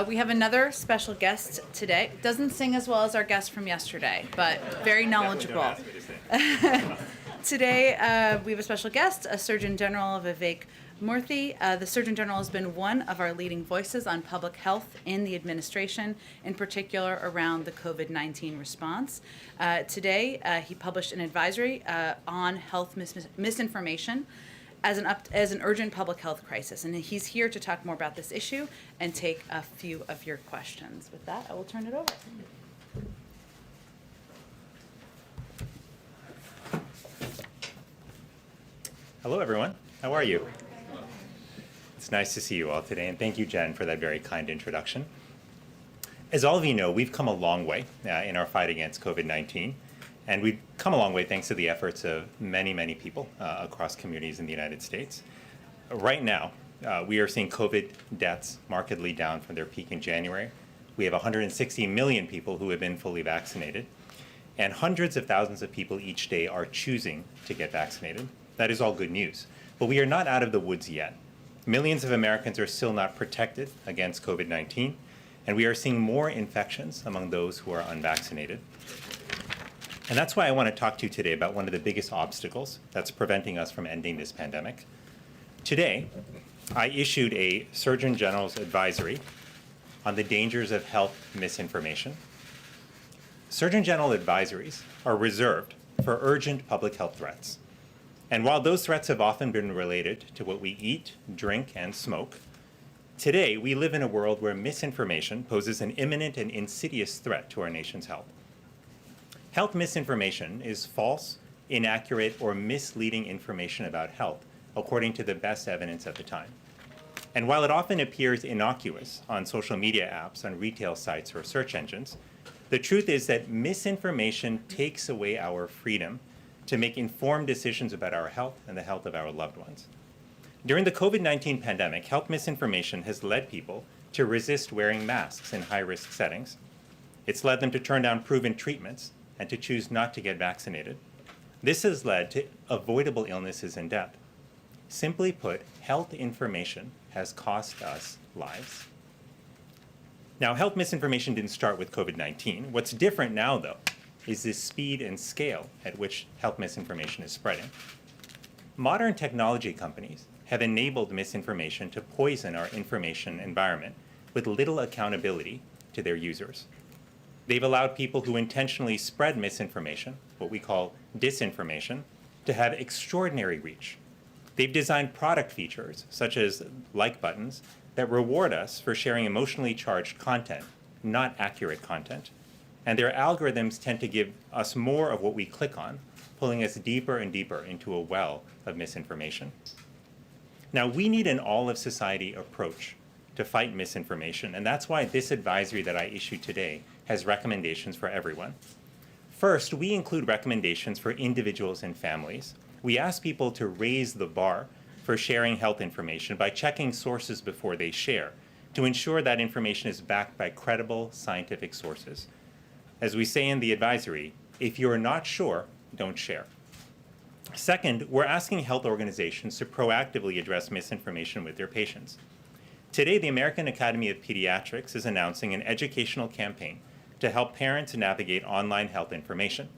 We have another special guest today. Doesn't sing as well as our guest from yesterday, but very knowledgeable. Today, we have a special guest, a Surgeon General Vivek Murthy. The Surgeon General has been one of our leading voices on public health in the administration, in particular around the COVID-19 response. Today, he published an advisory on health misinformation as an urgent public health crisis. And he's here to talk more about this issue and take a few of your questions. With that, I will turn it over. Hello, everyone. How are you? It's nice to see you all today, and thank you, Jen, for that very kind introduction. As all of you know, we've come a long way in our fight against COVID-19, and we've come a long way thanks to the efforts of many, many people across communities in the United States. Right now, we are seeing COVID deaths markedly down from their peak in January. We have 160 million people who have been fully vaccinated, and hundreds of thousands of people each day are choosing to get vaccinated. That is all good news. But we are not out of the woods yet. Millions of Americans are still not protected against COVID-19, and we are seeing more infections among those who are unvaccinated. And that's why I want to talk to you today about one of the biggest obstacles that's preventing us from ending this pandemic. Today, I issued a Surgeon General's advisory on the dangers of health misinformation. Surgeon General advisories are reserved for urgent public health threats. And while those threats have often been related to what we eat, drink, and smoke, today we live in a world where misinformation poses an imminent and insidious threat to our nation's health. Health misinformation is false, inaccurate, or misleading information about health, according to the best evidence at the time. And while it often appears innocuous on social media apps, on retail sites, or search engines, the truth is that misinformation takes away our freedom to make informed decisions about our health and the health of our loved ones. During the COVID-19 pandemic, health misinformation has led people to resist wearing masks in high-risk settings. It's led them to turn down proven treatments and to choose not to get vaccinated. This has led to avoidable illnesses and death. Simply put, health information has cost us lives. Now, health misinformation didn't start with COVID-19. What's different now, though, is the speed and scale at which health misinformation is spreading. Modern technology companies have enabled misinformation to poison our information environment with little accountability to their users. They've allowed people who intentionally spread misinformation, what we call disinformation, to have extraordinary reach. They've designed product features, such as like buttons, that reward us for sharing emotionally charged content, not accurate content. And their algorithms tend to give us more of what we click on, pulling us deeper and deeper into a well of misinformation. Now, we need an all-of-society approach to fight misinformation, and that's why this advisory that I issued today has recommendations for everyone. First, we include recommendations for individuals and families. We ask people to raise the bar for sharing health information by checking sources before they share, to ensure that information is backed by credible scientific sources. As we say in the advisory, if you're not sure, don't share. Second, we're asking health organizations to proactively address misinformation with their patients. Today, the American Academy of Pediatrics is announcing an educational campaign to help parents navigate online health information.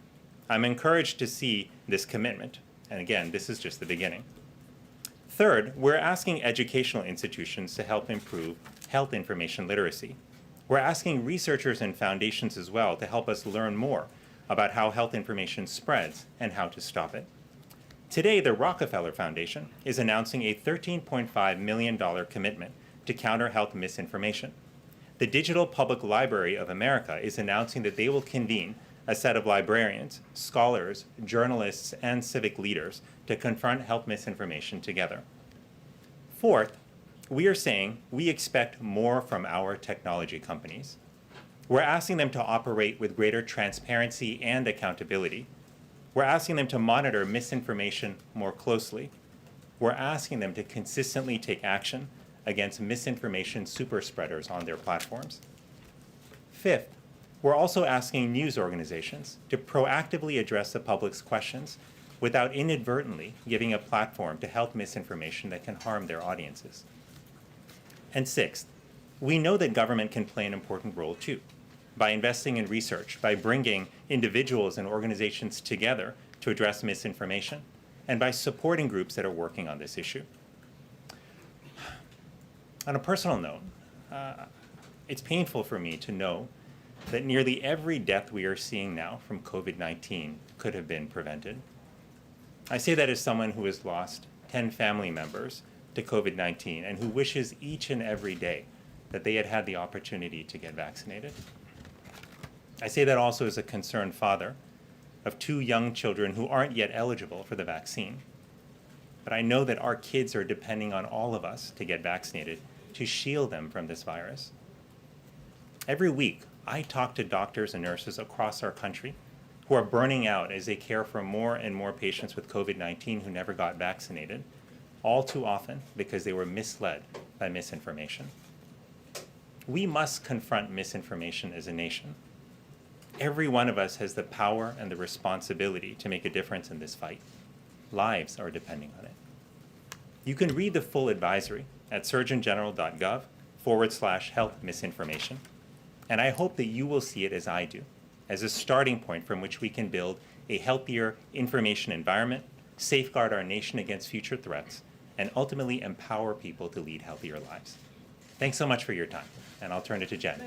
I'm encouraged to see this commitment, and again, this is just the beginning. Third, we're asking educational institutions to help improve health information literacy. We're asking researchers and foundations as well to help us learn more about how health information spreads and how to stop it. Today, the Rockefeller Foundation is announcing a $13.5 million commitment to counter health misinformation. The Digital Public Library of America is announcing that they will convene a set of librarians, scholars, journalists, and civic leaders to confront health misinformation together. Fourth, we are saying we expect more from our technology companies. We're asking them to operate with greater transparency and accountability. We're asking them to monitor misinformation more closely. We're asking them to consistently take action against misinformation superspreaders on their platforms. Fifth, we're also asking news organizations to proactively address the public's questions without inadvertently giving a platform to health misinformation that can harm their audiences. And sixth, We know that government can play an important role too, by investing in research, by bringing individuals and organizations together to address misinformation, and by supporting groups that are working on this issue. On a personal note, it's painful for me to know that nearly every death we are seeing now from COVID-19 could have been prevented. I say that as someone who has lost 10 family members to COVID-19 and who wishes each and every day that they had had the opportunity to get vaccinated. I say that also as a concerned father of 2 young children who aren't yet eligible for the vaccine. But I know that our kids are depending on all of us to get vaccinated to shield them from this virus. Every week, I talk to doctors and nurses across our country who are burning out as they care for more and more patients with COVID-19 who never got vaccinated, all too often because they were misled by misinformation. We must confront misinformation as a nation. Every one of us has the power and the responsibility to make a difference in this fight. Lives are depending on it. You can read the full advisory at surgeongeneral.gov/health misinformation. And I hope that you will see it as I do, as a starting point from which we can build a healthier information environment, safeguard our nation against future threats, and ultimately empower people to lead healthier lives. Thanks so much for your time, and I'll turn it to Jen.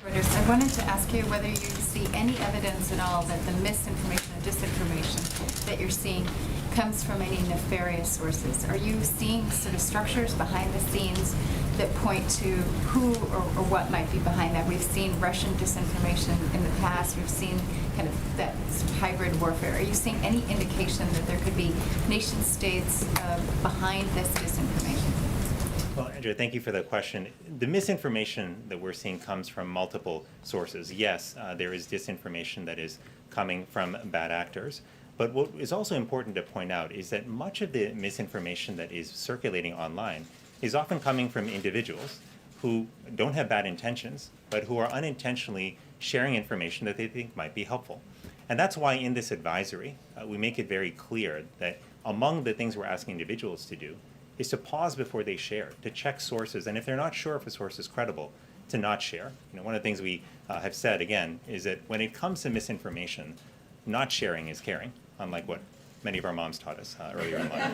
Reuters. I wanted to ask you whether you see any evidence at all that the misinformation or disinformation that you're seeing comes from any nefarious sources. Are you seeing sort of structures behind the scenes that point to who or what might be behind that? We've seen Russian disinformation in the past. We've seen kind of that hybrid warfare. Are you seeing any indication that there could be nation states behind this disinformation? Well, Andrea, thank you for that question. The misinformation that we're seeing comes from multiple sources. Yes, there is disinformation that is coming from bad actors. But what is also important to point out is that much of the misinformation that is circulating online is often coming from individuals who don't have bad intentions, but who are unintentionally sharing information that they think might be helpful. And that's why in this advisory, we make it very clear that among the things we're asking individuals to do is to pause before they share, to check sources, and if they're not sure if a source is credible, to not share. One of the things we have said, again, is that when it comes to misinformation, not sharing is caring, unlike what many of our moms taught us earlier in life.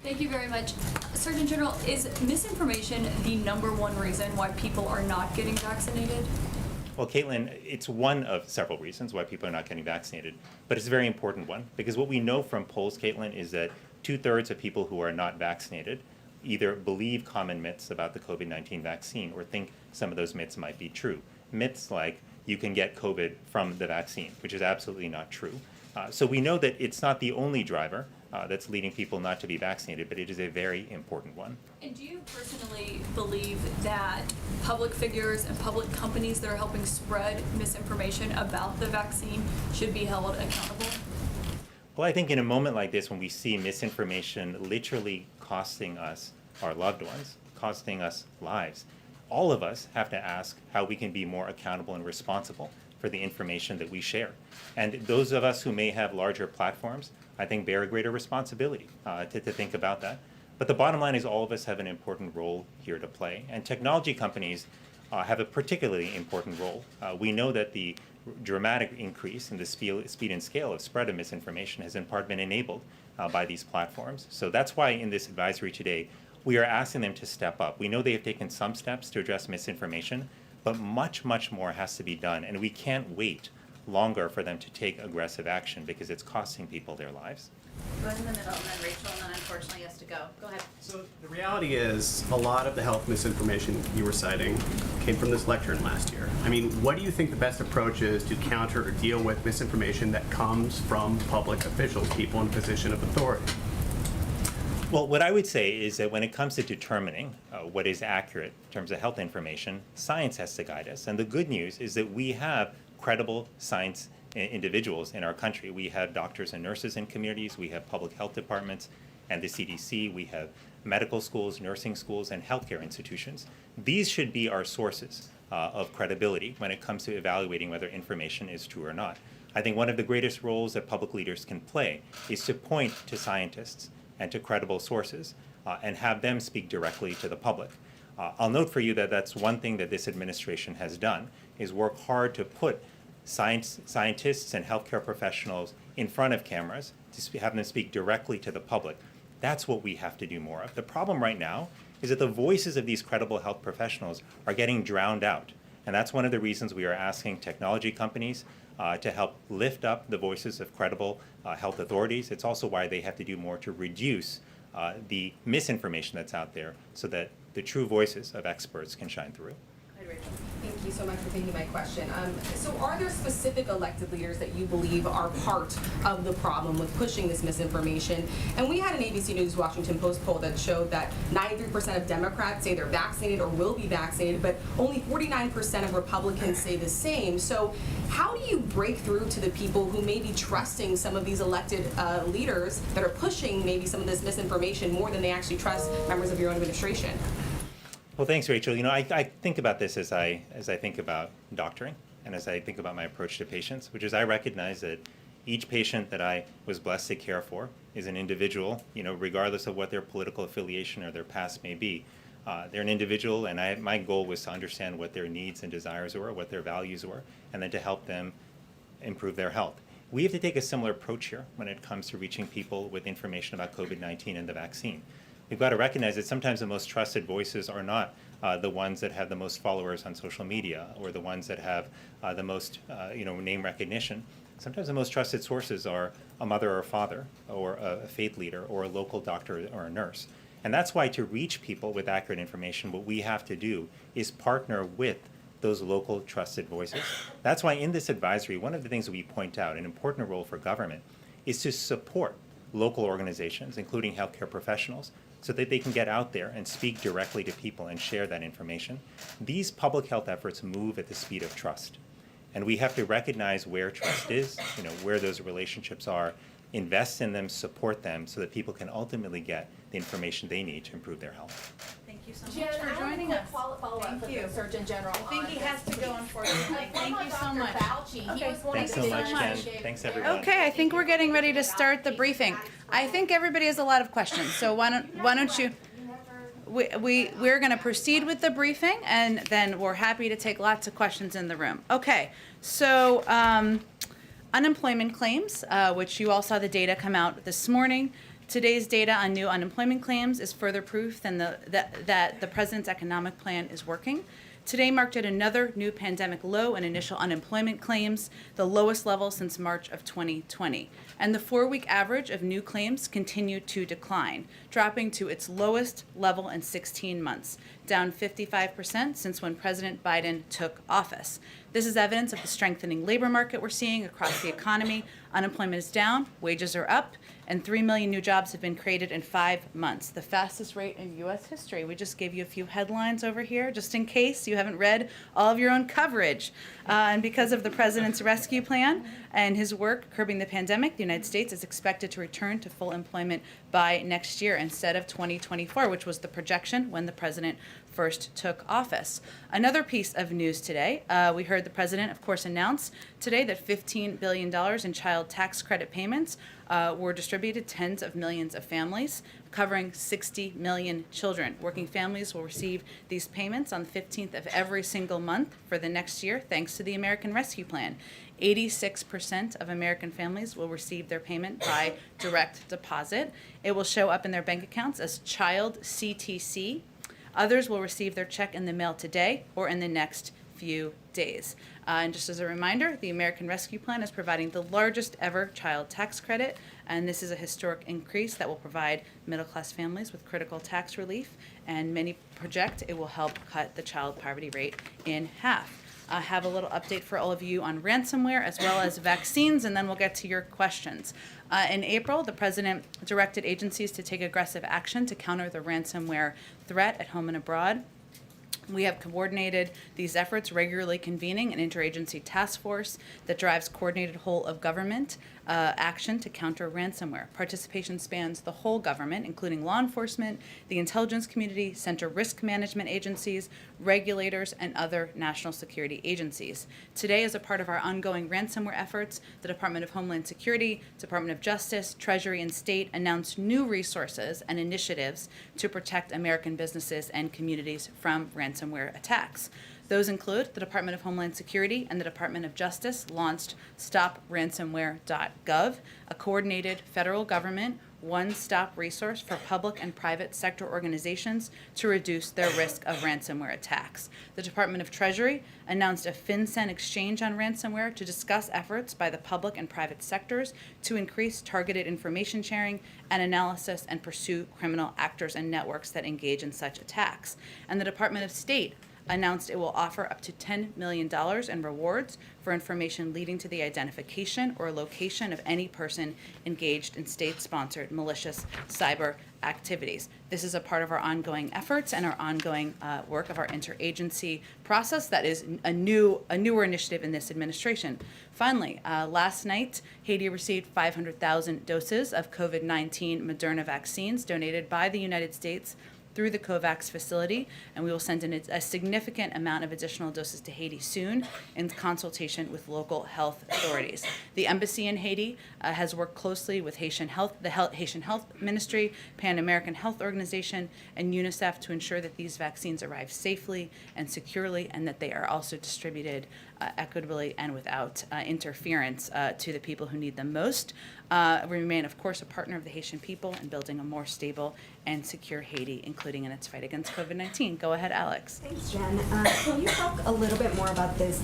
Thank you very much. Surgeon General, is misinformation the #1 reason why people are not getting vaccinated? Well, Caitlin, it's one of several reasons why people are not getting vaccinated, but it's a very important one, because what we know from polls, Caitlin, is that 2/3 of people who are not vaccinated either believe common myths about the COVID-19 vaccine or think some of those myths might be true. Myths like you can get COVID from the vaccine, which is absolutely not true. So we know that it's not the only driver that's leading people not to be vaccinated, but it is a very important one. And do you personally believe that public figures and public companies that are helping spread misinformation about the vaccine should be held accountable? Well, I think in a moment like this, when we see misinformation literally costing us our loved ones, costing us lives, all of us have to ask how we can be more accountable and responsible for the information that we share. And those of us who may have larger platforms, I think, bear a greater responsibility to think about that. But the bottom line is all of us have an important role here to play. And technology companies have a particularly important role. We know that the dramatic increase in the speed and scale of spread of misinformation has in part been enabled by these platforms. So that's why in this advisory today, we are asking them to step up. We know they have taken some steps to address misinformation, but much, much more has to be done. And we can't wait longer for them to take aggressive action because it's costing people their lives. Go ahead in the middle, and then Rachel, and then unfortunately has to go. Go ahead. So the reality is a lot of the health misinformation you were citing came from this lectern last year. I mean, what do you think the best approach is to counter or deal with misinformation that comes from public officials, people in a position of authority? Well, what I would say is that when it comes to determining what is accurate in terms of health information, science has to guide us. And the good news is that we have credible science individuals in our country. We have doctors and nurses in communities, we have public health departments and the CDC, we have medical schools, nursing schools, and healthcare institutions. These should be our sources of credibility when it comes to evaluating whether information is true or not. I think one of the greatest roles that public leaders can play is to point to scientists and to credible sources and have them speak directly to the public. I'll note for you that that's one thing that this administration has done, is work hard to put scientists and healthcare professionals in front of cameras to have them speak directly to the public. That's what we have to do more of. The problem right now is that the voices of these credible health professionals are getting drowned out. And that's one of the reasons we are asking technology companies to help lift up the voices of credible health authorities. It's also why they have to do more to reduce the misinformation that's out there so that the true voices of experts can shine through. Thank you so much for taking my question. So are there specific elected leaders that you believe are part of the problem with pushing this misinformation? And we had an ABC News Washington Post poll that showed that 93% of Democrats say they're vaccinated or will be vaccinated, but only 49% of Republicans say the same. So how do you break through to the people who may be trusting some of these elected leaders that are pushing maybe some of this misinformation more than they actually trust members of your own administration? Well, thanks, Rachel. You know, I think about this as I think about doctoring and as I think about my approach to patients, which is I recognize that each patient that I was blessed to care for is an individual, you know, regardless of what their political affiliation or their past may be. They're an individual, and my goal was to understand what their needs and desires were, what their values were, and then to help them improve their health. We have to take a similar approach here when it comes to reaching people with information about COVID-19 and the vaccine. We've got to recognize that sometimes the most trusted voices are not the ones that have the most followers on social media or the ones that have the most name recognition. Sometimes the most trusted sources are a mother or a father or a faith leader or a local doctor or a nurse. And that's why to reach people with accurate information, what we have to do is partner with those local trusted voices. That's why in this advisory, one of the things that we point out, an important role for government, is to support local organizations, including healthcare professionals, so that they can get out there and speak directly to people and share that information. These public health efforts move at the speed of trust. And we have to recognize where trust is, you know, where those relationships are, invest in them, support them, so that people can ultimately get the information they need to improve their health. Thank you so Jen, much for I have a joining quick us. follow-up Thank with you. the Surgeon General. I think he has to go, unfortunately. Thank you so Dr. much. Fauci, he Okay. was one Thanks of so the much, Jen. Thanks, everyone. Okay, I think we're getting ready to start the briefing. I think everybody has a lot of questions, so why don't you? We're going to proceed with the briefing, and then we're happy to take lots of questions in the room. Okay, so unemployment claims, which you all saw the data come out this morning. Today's data on new unemployment claims is further proof that the president's economic plan is working. Today marked yet another new pandemic low in initial unemployment claims, the lowest level since March of 2020. And the 4-week average of new claims continued to decline, dropping to its lowest level in 16 months, down 55% since when President Biden took office. This is evidence of the strengthening labor market we're seeing across the economy. Unemployment is down, wages are up, and 3 million new jobs have been created in 5 months, the fastest rate in U.S. history. We just gave you a few headlines over here, just in case you haven't read all of your own coverage. And because of the president's rescue plan and his work curbing the pandemic, the United States is expected to return to full employment by next year instead of 2024, which was the projection when the president first took office. Another piece of news today, we heard the president, of course, announce today that $15 billion in child tax credit payments were distributed to tens of millions of families, covering 60 million children. Working families will receive these payments on the 15th of every single month for the next year, thanks to the American Rescue Plan. 86% of American families will receive their payment by direct deposit. It will show up in their bank accounts as Child CTC. Others will receive their check in the mail today or in the next few days. And just as a reminder, the American Rescue Plan is providing the largest ever child tax credit, and this is a historic increase that will provide middle-class families with critical tax relief, and many project it will help cut the child poverty rate in half. I have a little update for all of you on ransomware as well as vaccines, and then we'll get to your questions. In April, the president directed agencies to take aggressive action to counter the ransomware threat at home and abroad. We have coordinated these efforts, regularly convening an interagency task force that drives coordinated whole of government action to counter ransomware. Participation spans the whole government, including law enforcement, the intelligence community, center risk management agencies, regulators, and other national security agencies. Today, as a part of our ongoing ransomware efforts, the Department of Homeland Security, Department of Justice, Treasury, and State announced new resources and initiatives to protect American businesses and communities from ransomware attacks. Those include the Department of Homeland Security and the Department of Justice launched StopRansomware.gov, a coordinated federal government one-stop resource for public and private sector organizations to reduce their risk of ransomware attacks. The Department of Treasury announced a FinCEN exchange on ransomware to discuss efforts by the public and private sectors to increase targeted information sharing and analysis and pursue criminal actors and networks that engage in such attacks. And the Department of State announced it will offer up to $10 million in rewards for information leading to the identification or location of any person engaged in state-sponsored malicious cyber activities. This is a part of our ongoing efforts and our ongoing work of our interagency process that is a newer initiative in this administration. Finally, last night, Haiti received 500,000 doses of COVID-19 Moderna vaccines donated by the United States through the COVAX facility, and we will send in a significant amount of additional doses to Haiti soon in consultation with local health authorities. The embassy in Haiti has worked closely with Haitian Health, the Haitian Health Ministry, Pan American Health Organization, and UNICEF to ensure that these vaccines arrive safely and securely, and that they are also distributed equitably and without interference to the people who need them most. We remain, of course, a partner of the Haitian people in building a more stable and secure Haiti, including in its fight against COVID-19. Go ahead, Alex. Thanks, Jen. Can you talk a little bit more about this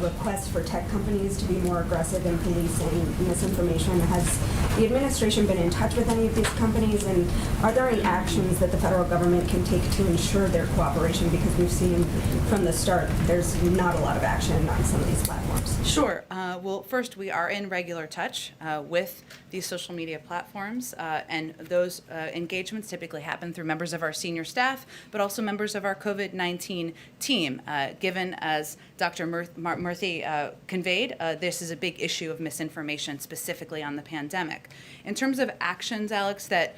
request for tech companies to be more aggressive in policing misinformation? Has the administration been in touch with any of these companies, and are there any actions that the federal government can take to ensure their cooperation? Because we've seen from the start there's not a lot of action on some of these platforms. Sure. Well, first, we are in regular touch with these social media platforms, and those engagements typically happen through members of our senior staff, but also members of our COVID-19 team. Given, as Dr. Murthy conveyed, this is a big issue of misinformation, specifically on the pandemic. In terms of actions, Alex, that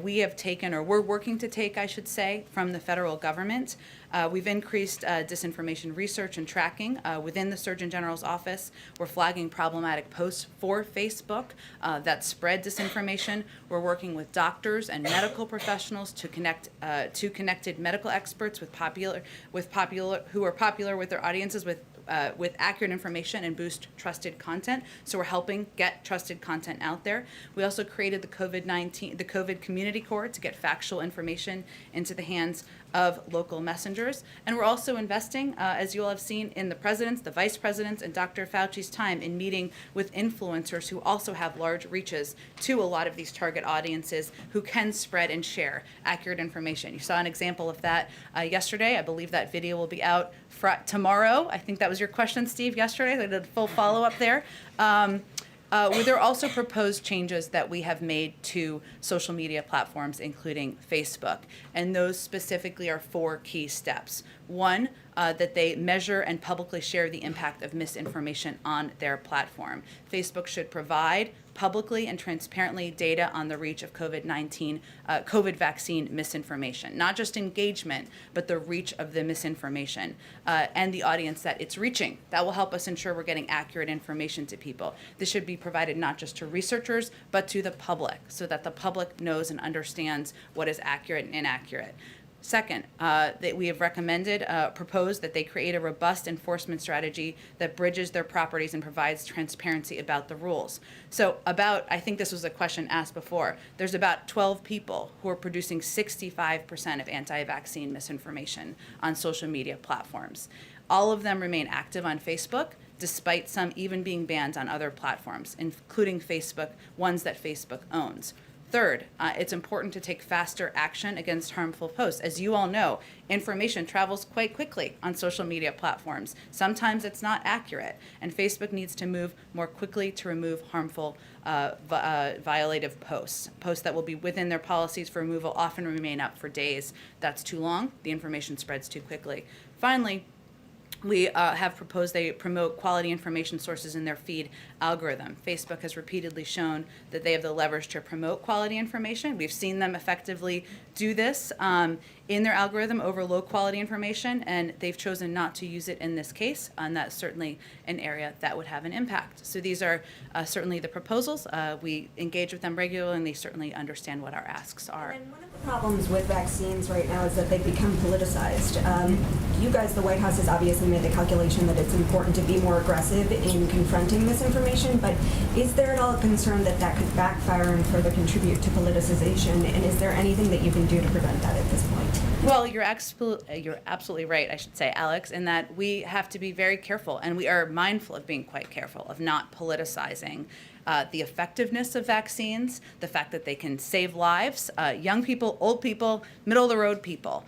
we have taken, or we're working to take, I should say, from the federal government, we've increased disinformation research and tracking within the Surgeon General's office. We're flagging problematic posts for Facebook that spread disinformation. We're working with doctors and medical professionals to connect to connected medical experts with popular who are popular with their audiences with accurate information and boost trusted content. So we're helping get trusted content out there. We also created the COVID Community Corps to get factual information into the hands of local messengers. And we're also investing, as you all have seen, in the president's, the vice president's, and Dr. Fauci's time in meeting with influencers who also have large reaches to a lot of these target audiences who can spread and share accurate information. You saw an example of that yesterday. I believe that video will be out tomorrow. I think that was your question, Steve, yesterday. I did a full follow-up there. There are also proposed changes that we have made to social media platforms, including Facebook, and those specifically are 4 key steps. One, that they measure and publicly share the impact of misinformation on their platform. Facebook should provide publicly and transparently data on the reach of COVID vaccine misinformation, not just engagement, but the reach of the misinformation and the audience that it's reaching. That will help us ensure we're getting accurate information to people. This should be provided not just to researchers, but to the public, so that the public knows and understands what is accurate and inaccurate. Second, that we have proposed that they create a robust enforcement strategy that bridges their properties and provides transparency about the rules. So I think this was a question asked before, there's about 12 people who are producing 65% of anti-vaccine misinformation on social media platforms. All of them remain active on Facebook, despite some even being banned on other platforms, including Facebook, ones that Facebook owns. Third, it's important to take faster action against harmful posts. As you all know, information travels quite quickly on social media platforms. Sometimes it's not accurate, and Facebook needs to move more quickly to remove harmful violative posts. Posts that will be within their policies for removal often remain up for days. That's too long. The information spreads too quickly. Finally, we have proposed they promote quality information sources in their feed algorithm. Facebook has repeatedly shown that they have the leverage to promote quality information. We've seen them effectively do this in their algorithm over low quality information, and they've chosen not to use it in this case, and that's certainly an area that would have an impact. So these are certainly the proposals. We engage with them regularly, and they certainly understand what our asks are. And one of the problems with vaccines right now is that they've become politicized. You guys, the White House has obviously made the calculation that it's important to be more aggressive in confronting misinformation, but is there at all a concern that that could backfire and further contribute to politicization, and is there anything that you can do to prevent that at this point? Well, you're absolutely right, I should say, Alex, in that we have to be very careful, and we are mindful of being quite careful of not politicizing the effectiveness of vaccines, the fact that they can save lives, young people, old people, middle-of-the-road people.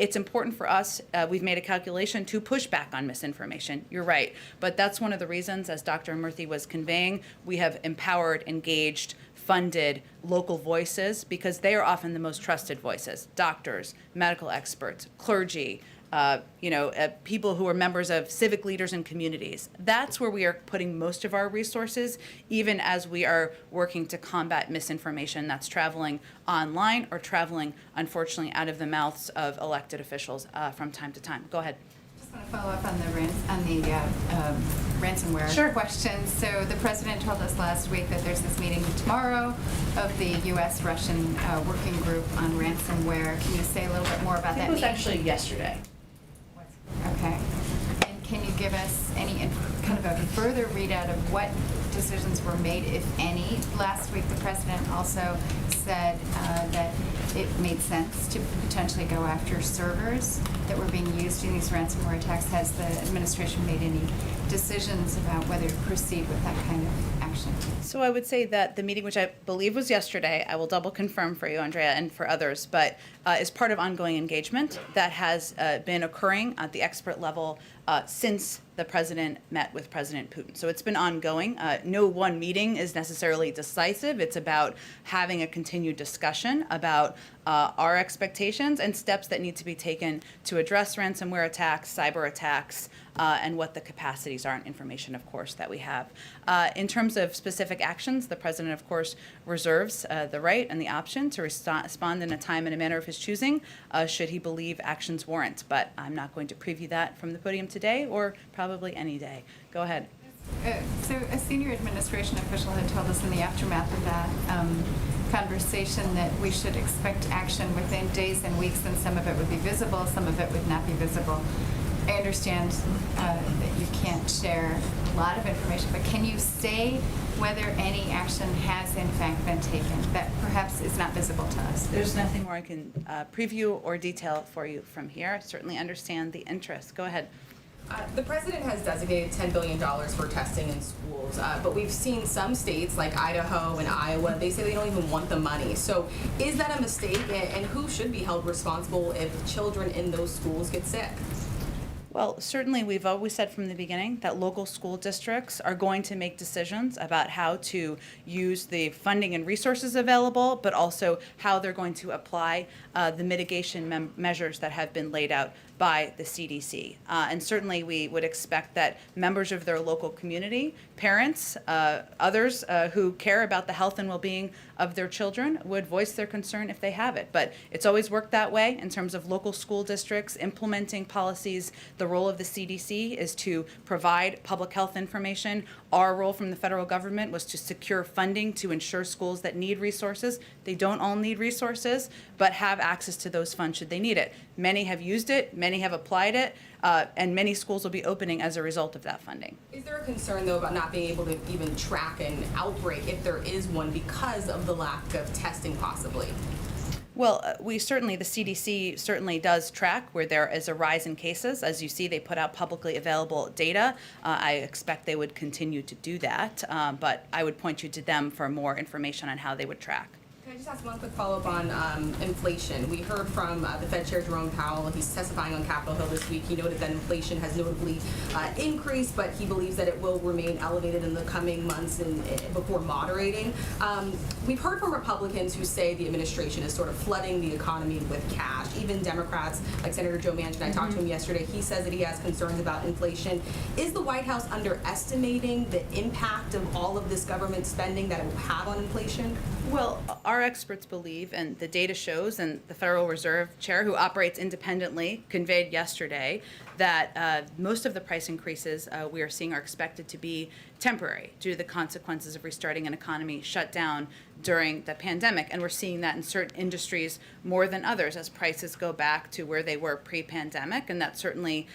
It's important for us, we've made a calculation to push back on misinformation. You're right. But that's one of the reasons, as Dr. Murthy was conveying, we have empowered, engaged, funded local voices because they are often the most trusted voices. Doctors, medical experts, clergy, people who are members of civic leaders and communities. That's where we are putting most of our resources, even as we are working to combat misinformation that's traveling online or traveling, unfortunately, out of the mouths of elected officials from time to time. Go ahead. Just want to follow up on the ransomware question. So the president told us last week that there's this meeting tomorrow of the U.S.-Russian working group on ransomware. Can you say a little bit more about that meeting? actually yesterday. Okay. And can you give us any kind of a further readout of what decisions were made, if any? Last week, the president also said that it made sense to potentially go after servers that were being used in these ransomware attacks. Has the administration made any decisions about whether to proceed with that kind of action? So I would say that the meeting, which I believe was yesterday, I will double confirm for you, Andrea, and for others, but is part of ongoing engagement that has been occurring at the expert level since the president met with President Putin. So it's been ongoing. No one meeting is necessarily decisive. It's about having a continued discussion about our expectations and steps that need to be taken to address ransomware attacks, cyber attacks, and what the capacities are and information, of course, that we have. In terms of specific actions, the president, of course, reserves the right and the option to respond in a time and a manner of his choosing, should he believe actions warrant. But I'm not going to preview that from the podium today or probably any day. Go ahead. So a senior administration official had told us in the aftermath of that conversation that we should expect action within days and weeks, and some of it would be visible, some of it would not be visible. I understand that you can't share a lot of information, but can you say whether any action has in fact been taken that perhaps is not visible to us? There's nothing more I can preview or detail for you from here. I certainly understand the interest. Go ahead. The president has designated $10 billion for testing in schools, but we've seen some states like Idaho and Iowa, they say they don't even want the money. So is that a mistake, and who should be held responsible if children in those schools get sick? Well, certainly we've always said from the beginning that local school districts are going to make decisions about how to use the funding and resources available, but also how they're going to apply the mitigation measures that have been laid out by the CDC. And certainly we would expect that members of their local community, parents, others who care about the health and well-being of their children would voice their concern if they have it. But it's always worked that way in terms of local school districts implementing policies. The role of the CDC is to provide public health information. Our role from the federal government was to secure funding to ensure schools that need resources. They don't all need resources, but have access to those funds should they need it. Many have used it, many have applied it, and many schools will be opening as a result of that funding. Is there a concern, though, about not being able to even track an outbreak if there is one because of the lack of testing, possibly? Well, the CDC certainly does track where there is a rise in cases. As you see, they put out publicly available data. I expect they would continue to do that, but I would point you to them for more information on how they would track. I just ask one quick follow-up on inflation? We heard from the Fed Chair Jerome Powell. He's testifying on Capitol Hill this week. He noted that inflation has notably increased, but he believes that it will remain elevated in the coming months and before moderating. We've heard from Republicans who say the administration is sort of flooding the economy with cash. Even Democrats, like Senator Joe Manchin, I talked to him yesterday, he says that he has concerns about inflation. Is the White House underestimating the impact of all of this government spending that it will have on inflation? Well, our experts believe, and the data shows, and the Federal Reserve Chair, who operates independently, conveyed yesterday that most of the price increases we are seeing are expected to be temporary due to the consequences of restarting an economy shut down during the pandemic. And we're seeing that in certain industries more than others as prices go back to where they were pre-pandemic. And that certainly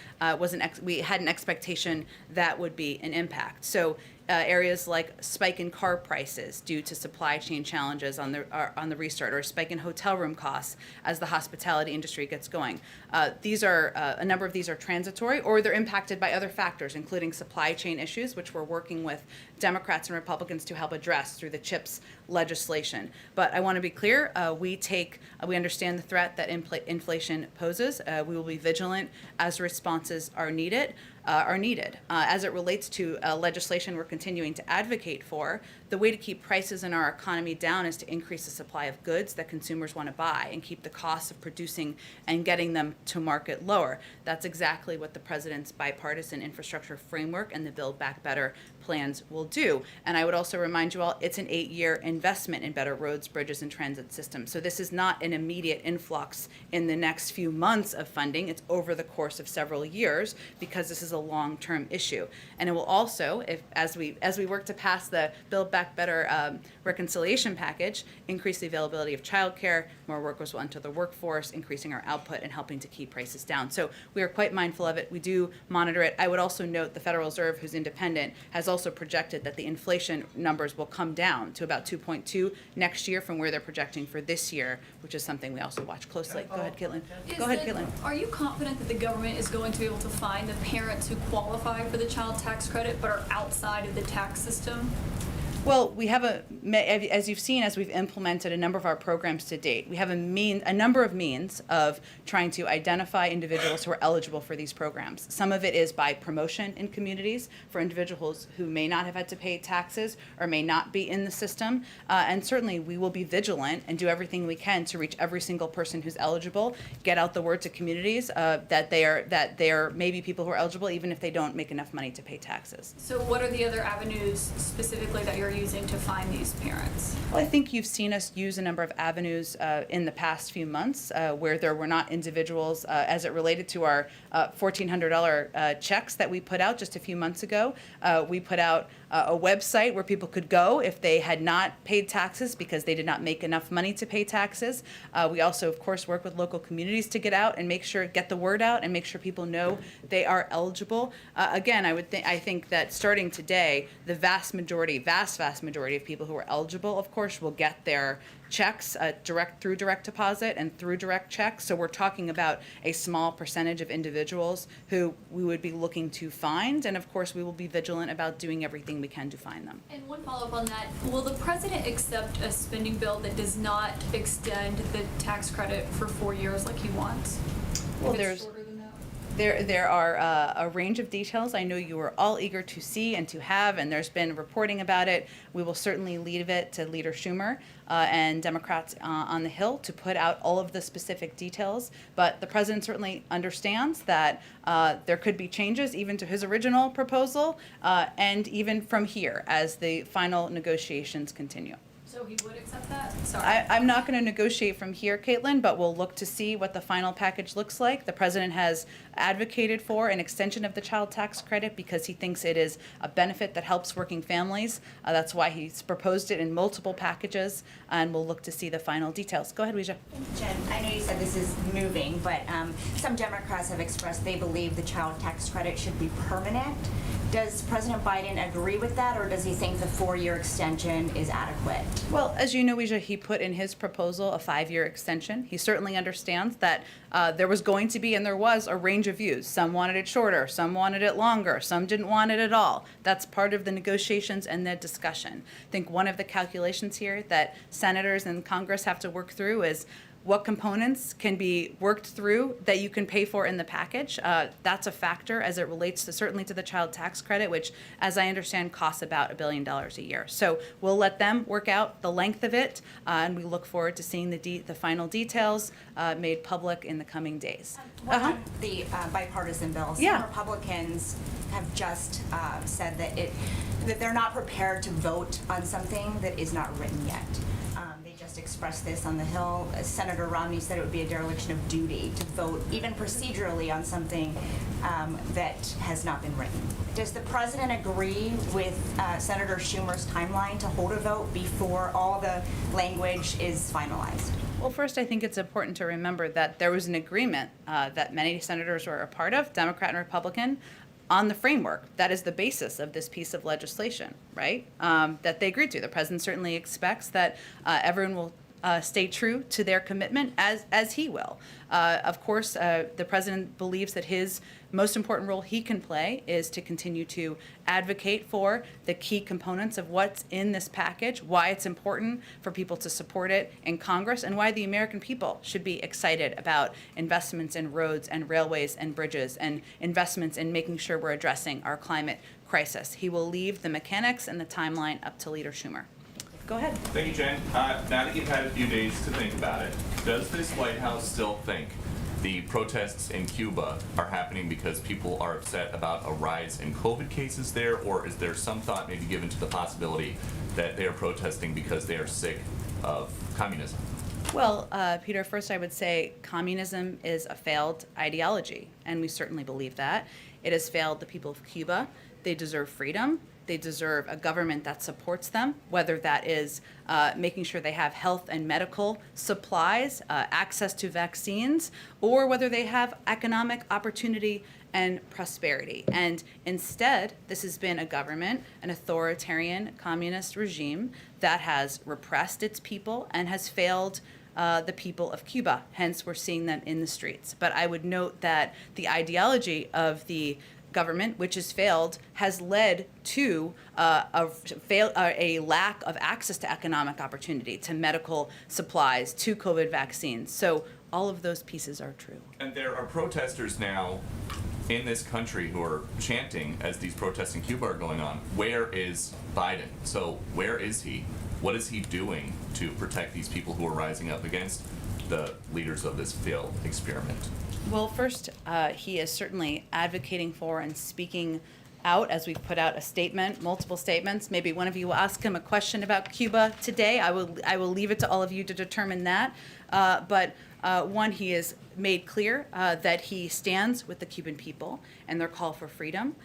we had an expectation that would be an impact. So areas like spike in car prices due to supply chain challenges on the restart, or a spike in hotel room costs as the hospitality industry gets going. These are a number of these are transitory, or they're impacted by other factors, including supply chain issues, which we're working with Democrats and Republicans to help address through the CHIPS legislation. But I want to be clear: we understand the threat that inflation poses. We will be vigilant as responses are needed. As it relates to legislation we're continuing to advocate for, the way to keep prices in our economy down is to increase the supply of goods that consumers want to buy and keep the costs of producing and getting them to market lower. That's exactly what the president's bipartisan infrastructure framework and the Build Back Better plans will do. And I would also remind you all, it's an 8-year investment in better roads, bridges, and transit systems. So this is not an immediate influx in the next few months of funding. It's over the course of several years, because this is a long-term issue. And it will also, as we work to pass the Build Back Better reconciliation package, increase the availability of childcare, more workers will enter the workforce, increasing our output and helping to keep prices down. So we are quite mindful of it. We do monitor it. I would also note the Federal Reserve, who's independent, has also projected that the inflation numbers will come down to about 2.2 next year from where they're projecting for this year, which is something we also watch closely. Go ahead, Caitlin. Are you confident that the government is going to be able to find the parents who qualify for the child tax credit but are outside of the tax system? Well, we have as you've seen, as we've implemented a number of our programs to date, we have a number of means of trying to identify individuals who are eligible for these programs. Some of it is by promotion in communities for individuals who may not have had to pay taxes or may not be in the system. And certainly we will be vigilant and do everything we can to reach every single person who's eligible, get out the word to communities that there may be people who are eligible even if they don't make enough money to pay taxes. So what are the other avenues specifically that you're using to find these parents? Well, I think you've seen us use a number of avenues in the past few months where there were not individuals as it related to our $1,400 checks that we put out just a few months ago. We put out a website where people could go if they had not paid taxes because they did not make enough money to pay taxes. We also, of course, work with local communities to get out and get the word out and make sure people know they are eligible. Again, I think that starting today, the vast majority of people who are eligible, of course, will get their checks through direct deposit and through direct checks. So we're talking about a small percentage of individuals who we would be looking to find. And of course, we will be vigilant about doing everything we can to find them. And one follow-up on that, will the president accept a spending bill that does not extend the tax credit for 4 years like he wants? Well, If it's there's shorter than that? There are a range of details I know you are all eager to see and to have, and there's been reporting about it. We will certainly leave it to Leader Schumer and Democrats on the Hill to put out all of the specific details. But the president certainly understands that there could be changes even to his original proposal and even from here as the final negotiations continue. So he would accept that? Sorry. I'm not going to negotiate from here, Caitlin, but we'll look to see what the final package looks like. The president has advocated for an extension of the child tax credit because he thinks it is a benefit that helps working families. That's why he's proposed it in multiple packages, and we'll look to see the final details. Go ahead, Weijia. Jen, I know you said this is moving, but some Democrats have expressed they believe the child tax credit should be permanent. Does President Biden agree with that, or does he think the 4-year extension is adequate? Well, as you know, Weijia, he put in his proposal a 5-year extension. He certainly understands that there was going to be and there was a range of views. Some wanted it shorter, some wanted it longer, some didn't want it at all. That's part of the negotiations and the discussion. I think one of the calculations here that senators and Congress have to work through is what components can be worked through that you can pay for in the package. That's a factor as it relates to certainly to the child tax credit, which, as I understand, costs about $1 billion a year. So we'll let them work out the length of it, and we look forward to seeing the final details made public in the coming days. One of the bipartisan bills, Yeah. some Republicans have just said that they're not prepared to vote on something that is not written yet. They just expressed this on the Hill. Senator Romney said it would be a dereliction of duty to vote, even procedurally, on something that has not been written. Does the president agree with Senator Schumer's timeline to hold a vote before all the language is finalized? Well, first, I think it's important to remember that there was an agreement that many senators were a part of, Democrat and Republican, on the framework. That is the basis of this piece of legislation, right? That they agreed to. The president certainly expects that everyone will stay true to their commitment, as he will. Of course, the president believes that his most important role he can play is to continue to advocate for the key components of what's in this package, why it's important for people to support it in Congress, and why the American people should be excited about investments in roads and railways and bridges and investments in making sure we're addressing our climate crisis. He will leave the mechanics and the timeline up to Leader Schumer. Go ahead. Thank you, Jen. Now that you've had a few days to think about it, does this White House still think the protests in Cuba are happening because people are upset about a rise in COVID cases there, or is there some thought maybe given to the possibility that they are protesting because they are sick of communism? Well, Peter, first I would say communism is a failed ideology, and we certainly believe that. It has failed the people of Cuba. They deserve freedom. They deserve a government that supports them, whether that is making sure they have health and medical supplies, access to vaccines, or whether they have economic opportunity and prosperity. And instead, this has been a government, an authoritarian communist regime that has repressed its people and has failed the people of Cuba. Hence, we're seeing them in the streets. But I would note that the ideology of the government, which has failed, has led to a lack of access to economic opportunity, to medical supplies, to COVID vaccines. So all of those pieces are true. And there are protesters now in this country who are chanting as these protests in Cuba are going on, where is Biden? So where is he? What is he doing to protect these people who are rising up against the leaders of this failed experiment? Well, first, he is certainly advocating for and speaking out as we've put out a statement, multiple statements. Maybe one of you will ask him a question about Cuba today. I will leave it to all of you to determine that. But one, he has made clear that he stands with the Cuban people and their call for freedom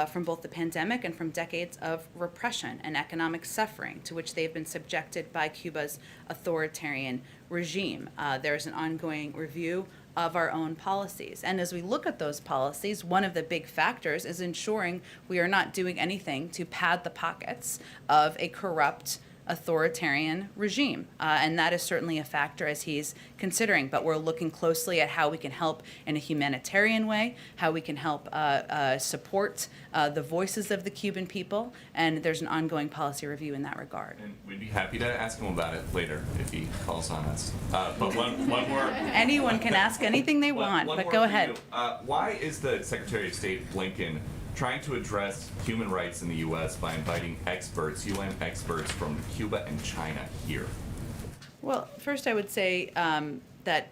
from both the pandemic and from decades of repression and economic suffering to which they've been subjected by Cuba's authoritarian regime. There's an ongoing review of our own policies. And as we look at those policies, one of the big factors is ensuring we are not doing anything to pad the pockets of a corrupt authoritarian regime. And that is certainly a factor as he's considering. But we're looking closely at how we can help in a humanitarian way, how we can help support the voices of the Cuban people. And there's an ongoing policy review in that regard. And we'd be happy to ask him about it later if he calls on us. But one more. Anyone can ask anything they want, one but more go for ahead. you. Why is the Secretary of State Blinken trying to address human rights in the U.S. by inviting experts, UN experts from Cuba and China here? Well, first I would say that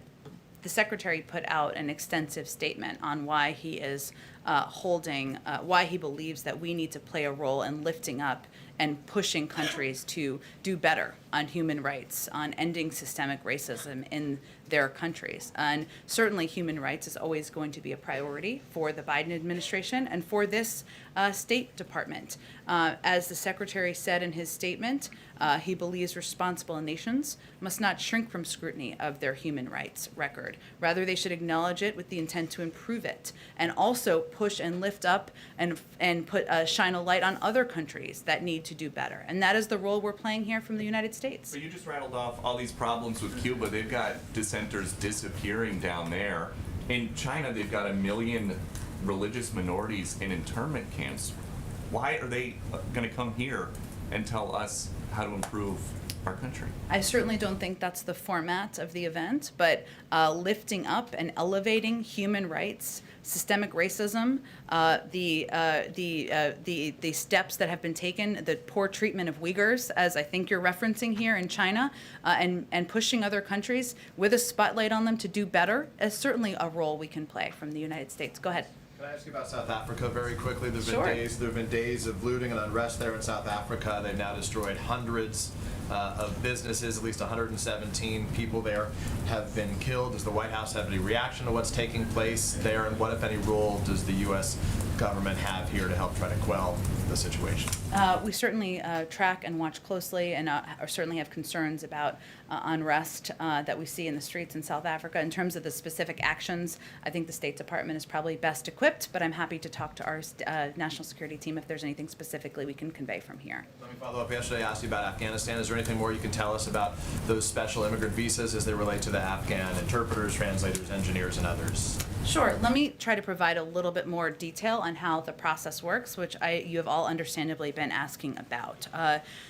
the Secretary put out an extensive statement on why he is why he believes that we need to play a role in lifting up and pushing countries to do better on human rights, on ending systemic racism in their countries. And certainly human rights is always going to be a priority for the Biden administration and for this State Department. As the Secretary said in his statement, He believes responsible nations must not shrink from scrutiny of their human rights record. Rather, they should acknowledge it with the intent to improve it, and also push and lift up and put shine a light on other countries that need to do better. And that is the role we're playing here from the United States. But you just rattled off all these problems with Cuba. They've got dissenters disappearing down there. In China, they've got 1 million religious minorities in internment camps. Why are they going to come here and tell us how to improve our country? I certainly don't think that's the format of the event, but lifting up and elevating human rights, systemic racism, the steps that have been taken, the poor treatment of Uyghurs, as I think you're referencing here in China, and pushing other countries with a spotlight on them to do better is certainly a role we can play from the United States. Go ahead. Can I ask you about South Africa very quickly? There Sure. have been days of looting and unrest there in South Africa. They've now destroyed hundreds of businesses. At least 117 people there have been killed. Does the White House have any reaction to what's taking place there? And what, if any, role does the U.S. government have here to help try to quell the situation? We certainly track and watch closely, and certainly have concerns about unrest that we see in the streets in South Africa. In terms of the specific actions, I think the State Department is probably best equipped, but I'm happy to talk to our national security team if there's anything specifically we can convey from here. Let me follow up. Yesterday I asked you about Afghanistan. Is there anything more you can tell us about those special immigrant visas as they relate to the Afghan interpreters, translators, engineers, and others? Sure. Let me try to provide a little bit more detail on how the process works, which you have all understandably been asking about.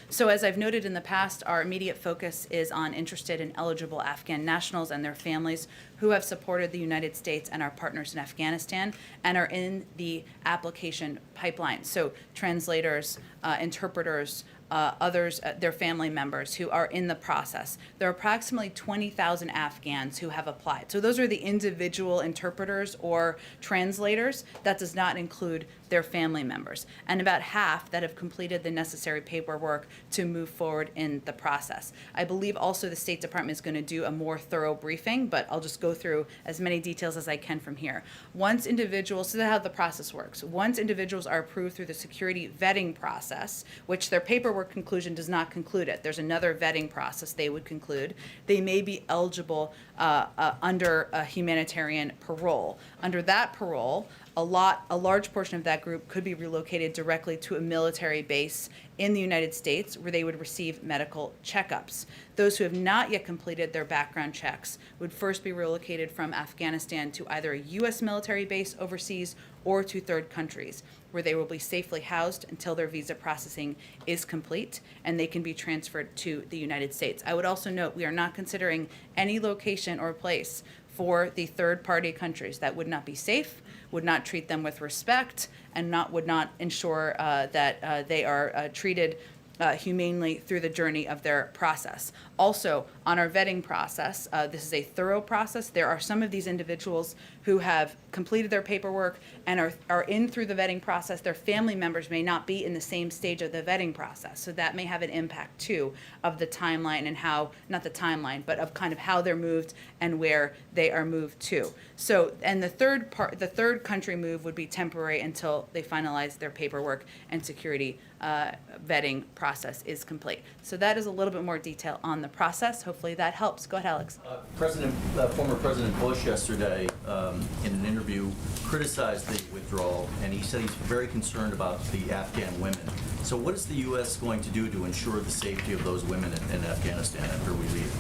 So as I've noted in the past, our immediate focus is on interested and eligible Afghan nationals and their families who have supported the United States and our partners in Afghanistan and are in the application pipeline. So translators, interpreters, others, their family members who are in the process. There are approximately 20,000 Afghans who have applied. So those are the individual interpreters or translators. That does not include their family members. And about half that have completed the necessary paperwork to move forward in the process. I believe also the State Department is going to do a more thorough briefing, but I'll just go through as many details as I can from here. Once individuals, so that's how the process works. Once individuals are approved through the security vetting process, which their paperwork conclusion does not conclude it. There's another vetting process they would conclude. They may be eligible under a humanitarian parole. Under that parole, a large portion of that group could be relocated directly to a military base in the United States where they would receive medical checkups. Those who have not yet completed their background checks would first be relocated from Afghanistan to either a U.S. military base overseas or to third countries, where they will be safely housed until their visa processing is complete and they can be transferred to the United States. I would also note we are not considering any location or place for the third-party countries that would not be safe, would not treat them with respect, and would not ensure that they are treated humanely through the journey of their process. Also, on our vetting process, this is a thorough process. There are some of these individuals who have completed their paperwork and are in through the vetting process. Their family members may not be in the same stage of the vetting process, so that may have an impact too of the timeline and how, not the timeline, but of kind of how they're moved and where they are moved to. So, and the third country move would be temporary until they finalize their paperwork and security vetting process is complete. So that is a little bit more detail on the process. Hopefully that helps. Go ahead, Alex. Former President Bush yesterday, in an interview, criticized the withdrawal, and he said he's very concerned about the Afghan women. So what is the U.S. going to do to ensure the safety of those women in Afghanistan after we leave?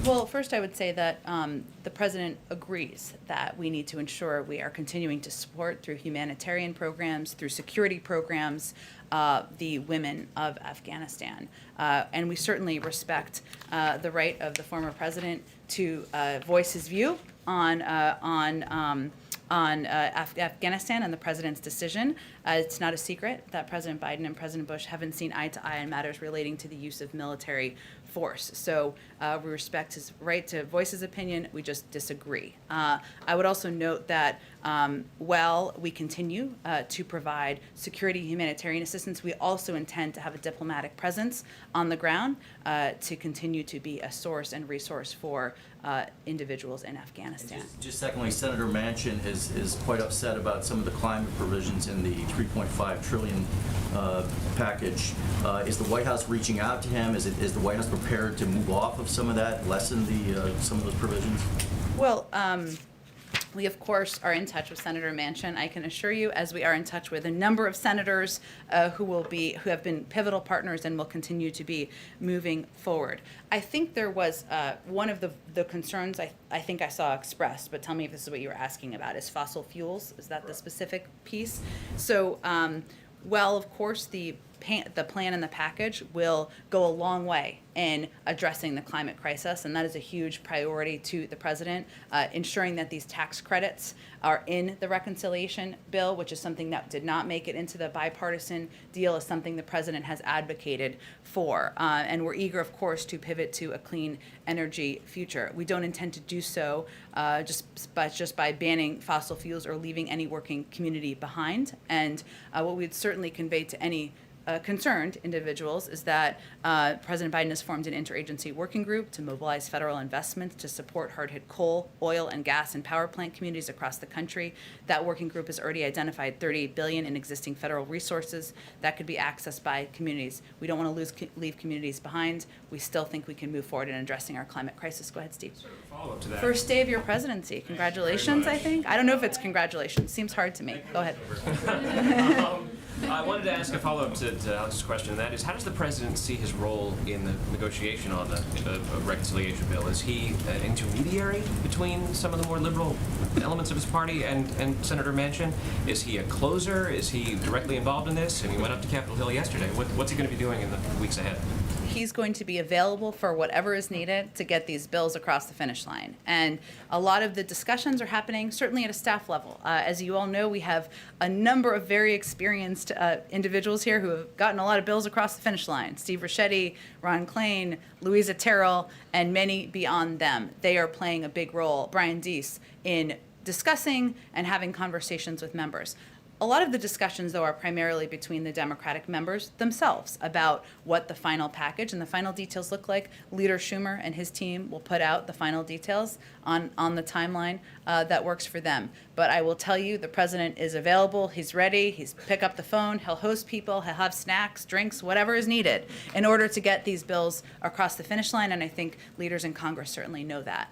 Well, first I would say that the President agrees that we need to ensure we are continuing to support through humanitarian programs, through security programs, the women of Afghanistan. And we certainly respect the right of the former president to voice his view on Afghanistan and the president's decision. It's not a secret that President Biden and President Bush haven't seen eye to eye on matters relating to the use of military force. So we respect his right to voice his opinion. We just disagree. I would also note that while we continue to provide security and humanitarian assistance, we also intend to have a diplomatic presence on the ground to continue to be a source and resource for individuals in Afghanistan. Just secondly, Senator Manchin is quite upset about some of the climate provisions in the $3.5 trillion package. Is the White House reaching out to him? Is the White House prepared to move off of some of that, lessen some of those provisions? Well, we, of course, are in touch with Senator Manchin. I can assure you, as we are in touch with a number of senators who have been pivotal partners and will continue to be moving forward. I think there was one of the concerns I think I saw expressed, but tell me if this is what you were asking about, is fossil fuels. Is that the specific piece? So, well, of course, the plan and the package will go a long way in addressing the climate crisis, and that is a huge priority to the president. Ensuring that these tax credits are in the reconciliation bill, which is something that did not make it into the bipartisan deal, is something the president has advocated for. And we're eager, of course, to pivot to a clean energy future. We don't intend to do so just by banning fossil fuels or leaving any working community behind. And what we'd certainly convey to any concerned individuals is that President Biden has formed an interagency working group to mobilize federal investments to support hard-hit coal, oil, and gas and power plant communities across the country. That working group has already identified $38 billion in existing federal resources that could be accessed by communities. We don't want to leave communities behind. We still think we can move forward in addressing our climate crisis. Go ahead, Steve. Sort of follow-up to that. First day of your presidency. Congratulations, I think. I don't know if it's congratulations. Seems hard to me. Go ahead. I wanted to ask a follow-up to Alex's question, and that is, how does the president see his role in the negotiation on the reconciliation bill? Is he an intermediary between some of the more liberal elements of his party and Senator Manchin? Is he a closer? Is he directly involved in this? And he went up to Capitol Hill yesterday. What's he going to be doing in the weeks ahead? He's going to be available for whatever is needed to get these bills across the finish line. And a lot of the discussions are happening certainly at a staff level. As you all know, we have a number of very experienced individuals here who have gotten a lot of bills across the finish line. Steve Ricchetti, Ron Klain, Louisa Terrell, and many beyond them. They are playing a big role, Brian Deese, in discussing and having conversations with members. A lot of the discussions, though, are primarily between the Democratic members themselves about what the final package and the final details look like. Leader Schumer and his team will put out the final details on the timeline that works for them. But I will tell you, the president is available. He's ready. He's pick up the phone. He'll host people. He'll have snacks, drinks, whatever is needed in order to get these bills across the finish line. And I think leaders in Congress certainly know that.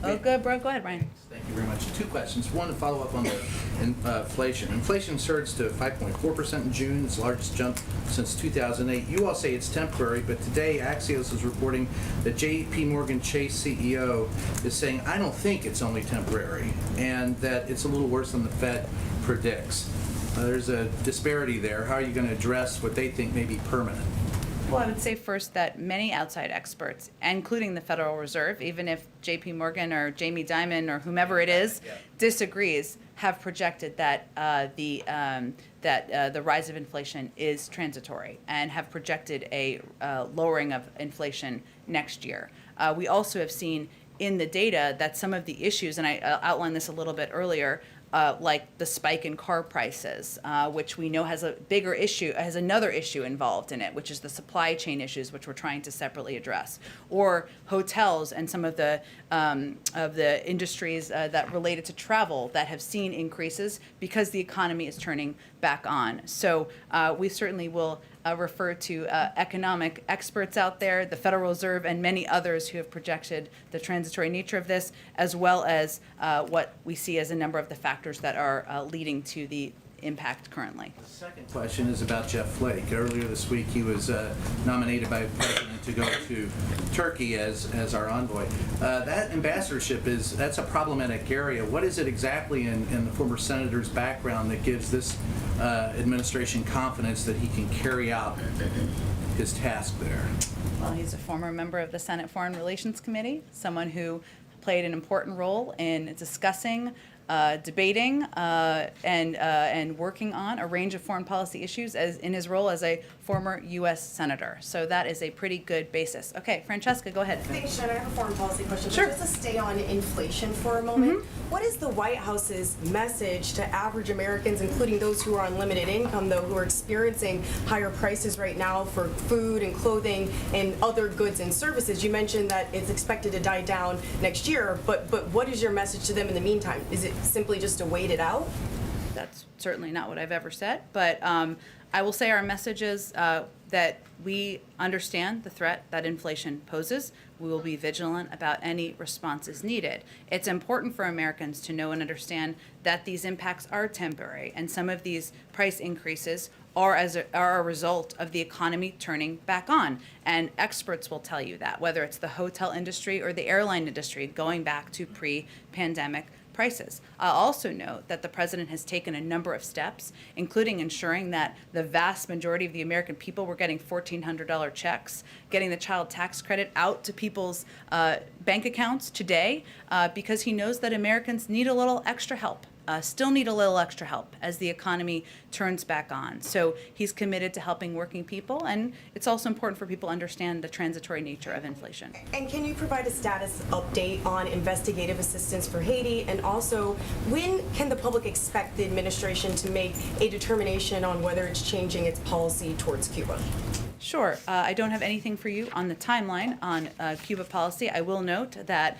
Good, bro. Go ahead, Ryan. Thank you very much. Two questions. One, to follow up on the inflation. Inflation surged to 5.4% in June. It's the largest jump since 2008. You all say it's temporary, but today Axios is reporting that J.P. Morgan Chase CEO is saying, I don't think it's only temporary, and that it's a little worse than the Fed predicts. There's a disparity there. How are you going to address what they think may be permanent? Well, I would say first that many outside experts, including the Federal Reserve, even if J.P. Morgan or Jamie Dimon or whomever it is disagrees, have projected that the rise of inflation is transitory and have projected a lowering of inflation next year. We also have seen in the data that some of the issues, and I outlined this a little bit earlier, like the spike in car prices, which we know has a bigger issue, has another issue involved in it, which is the supply chain issues, which we're trying to separately address, or hotels and some of the industries that related to travel that have seen increases because the economy is turning back on. So we certainly will refer to economic experts out there, the Federal Reserve, and many others who have projected the transitory nature of this, as well as what we see as a number of the factors that are leading to the impact currently. The second question is about Jeff Flake. Earlier this week, he was nominated by the president to go to Turkey as our envoy. That ambassadorship that's a problematic area. What is it exactly in the former senator's background that gives this administration confidence that he can carry out his task there? Well, he's a former member of the Senate Foreign Relations Committee, someone who played an important role in discussing debating and working on a range of foreign policy issues as in his role as a former U.S. Senator. So that is a pretty good basis. Okay, Francesca, go ahead. Thanks, Jen. I have a foreign policy question. Sure. But just to stay on inflation for a moment, what is the White House's message to average Americans, including those who are on limited income, though, who are experiencing higher prices right now for food and clothing and other goods and services? You mentioned that it's expected to die down next year, but what is your message to them in the meantime? Is it simply just to wait it out? That's certainly not what I've ever said, but I will say our message is that we understand the threat that inflation poses. We will be vigilant about any responses needed. It's important for Americans to know and understand that these impacts are temporary, and some of these price increases are a result of the economy turning back on. And experts will tell you that, whether it's the hotel industry or the airline industry, going back to pre-pandemic prices. I'll also note that the president has taken a number of steps, including ensuring that the vast majority of the American people were getting $1,400 checks, getting the child tax credit out to people's bank accounts today, because he knows that Americans need a little extra help. Still need a little extra help as the economy turns back on. So he's committed to helping working people, and it's also important for people to understand the transitory nature of inflation. And can you provide a status update on investigative assistance for Haiti? And also, when can the public expect the administration to make a determination on whether it's changing its policy towards Cuba? Sure. I don't have anything for you on the timeline on Cuba policy. I will note that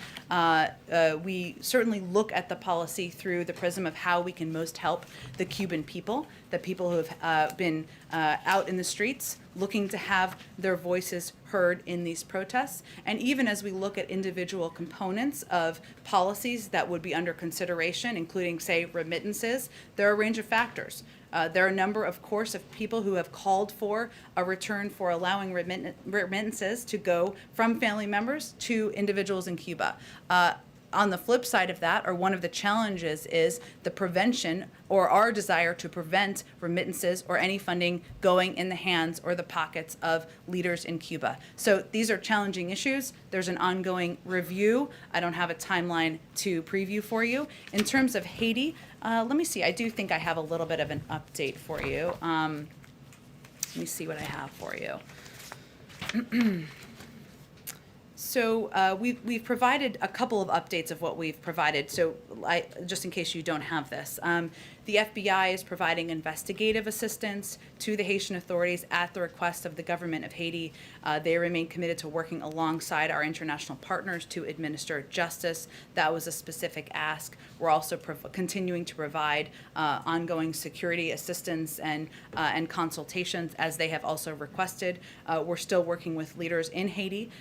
we certainly look at the policy through the prism of how we can most help the Cuban people, the people who have been out in the streets looking to have their voices heard in these protests. And even as we look at individual components of policies that would be under consideration, including, say, remittances, there are a range of factors. There are a number, of course, of people who have called for a return for allowing remittances to go from family members to individuals in Cuba. On the flip side of that, or one of the challenges, is the prevention or our desire to prevent remittances or any funding going in the hands or the pockets of leaders in Cuba. So these are challenging issues. There's an ongoing review. I don't have a timeline to preview for you. In terms of Haiti, let me see. I do think I have a little bit of an update for you. Let me see what I have for you. So we've provided a couple of updates of what we've provided. So just in case you don't have this, the FBI is providing investigative assistance to the Haitian authorities at the request of the government of Haiti. They remain committed to working alongside our international partners to administer justice. That was a specific ask. We're also continuing to provide ongoing security assistance and consultations as they have also requested. We're still working with leaders in Haiti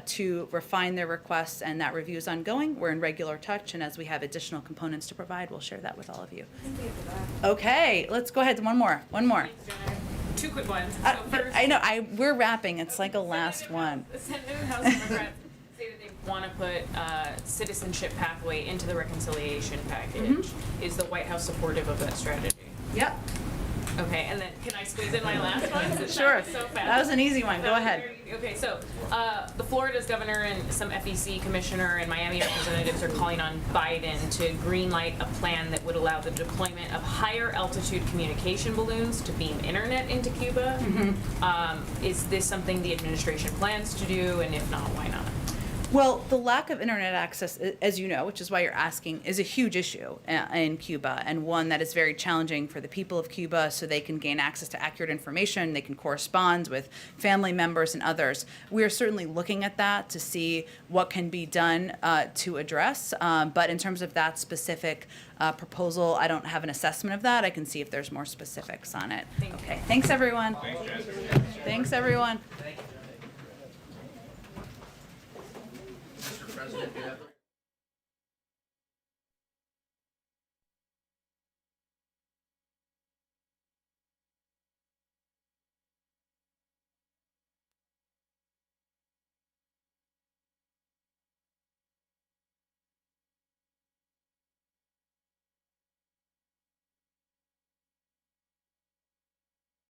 to refine their requests, and that review is ongoing. We're in regular touch, and as we have additional components to provide, we'll share that with all of you. Okay, let's go ahead. One more. Two quick ones. So first, I know. We're wrapping. It's like a last one. Senate and House Democrats say that they want to put citizenship pathway into the reconciliation package. Is the White House supportive of that strategy? Yep. Okay, and then can I squeeze in my last one? Sure. So fast. That was an easy one. Go ahead. Okay, so the Florida's governor and some FEC commissioner and Miami representatives are calling on Biden to greenlight a plan that would allow the deployment of higher altitude communication balloons to beam internet into Cuba. Is this something the administration plans to do, and if not, why not? Well, the lack of internet access, as you know, which is why you're asking, is a huge issue in Cuba, and one that is very challenging for the people of Cuba so they can gain access to accurate information, they can correspond with family members and others. We are certainly looking at that to see what can be done to address, but in terms of that specific proposal, I don't have an assessment of that. I can see if there's more specifics on it. Okay, thanks everyone. Thanks everyone. President, you have